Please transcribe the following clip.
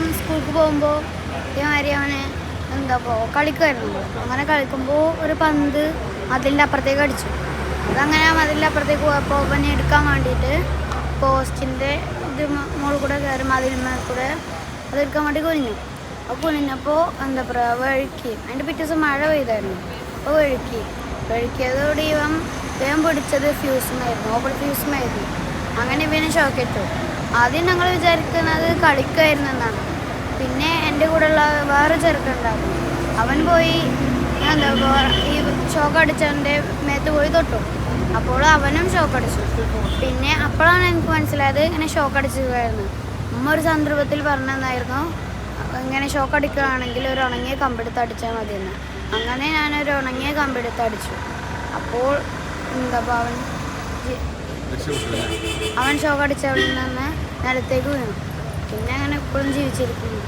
ദിവസം സ്കൂൾക്ക് പോകുമ്പോൾ ഇതേമാതിരി അവന് കളിക്കുമായിരുന്നു. അങ്ങനെ കളിക്കുമ്പോൾ ഒരു പന്ത് മതിലിൻ്റെ അപ്പുറത്തേക്ക് അടിച്ചു. അതങ്ങനെ മതിലിൻ്റെ അപ്പുറത്തേക്ക് പോയപ്പോൾ അവനെ എടുക്കാൻ വേണ്ടിയിട്ട് പോസ്റ്റിൻ്റെ മുകളിൽ കൂടെ കയറി മതിലിന്മേൽ കൂടെ അതെടുക്കാൻ വേണ്ടി കുനിഞ്ഞു. അപ്പോൾ കുനിഞ്ഞപ്പോൾ വഴുക്കി. അതിൻ്റെ പിറ്റേ ദിവസം മഴ പെയ്തായിരുന്നു. അപ്പോൾ വഴുക്കിയതോടെ ഇവൻ പിടിച്ചത് ഫ്യൂസുമായിരുന്നു, ഓപ്പൺ ഫ്യൂസുമായിരുന്നു. അങ്ങനെ ഇവന് ഷോക്കിട്ടു. ആദ്യം ഞങ്ങൾ വിചാരിക്കുന്നത് കളിക്കുമായിരുന്നു എന്നാണ്. പിന്നെ എൻ്റെ കൂടെയുള്ള വേറെ ചെറുക്കുണ്ടായിരുന്നു. അവൻ പോയി ഈ ഷോക്ക് അടിച്ചവൻ്റെ മേത്ത് പോയി തൊട്ടു. അപ്പോൾ അവനും ഷോക്ക് അടിച്ചു. പിന്നെ അപ്പോഴാണ് എനിക്ക് മനസ്സിലായത് ഇങ്ങനെ ഷോക്ക് അടിച്ചിരിക്കുകയായിരുന്നു. അമ്മ ഒരു സന്ദർഭത്തിൽ പറഞ്ഞെന്നായിരുന്നു, ഇങ്ങനെ ഷോക്ക് അടിക്കുകയാണെങ്കിൽ ഒരു ഉണങ്ങിയ കമ്പെടുത്ത് അടിച്ചാൽ മതിയെന്ന്. അങ്ങനെ ഞാനൊരു ഉണങ്ങിയ കമ്പെടുത്ത് അടിച്ചു. അപ്പോൾ അവൻ ഷോക്ക് അടിച്ചവിടെ നിന്ന് നിലത്തേക്ക് വീണു. പിന്നെ അങ്ങനെ ഇപ്പോഴും ജീവിച്ചിരിക്കുന്നു.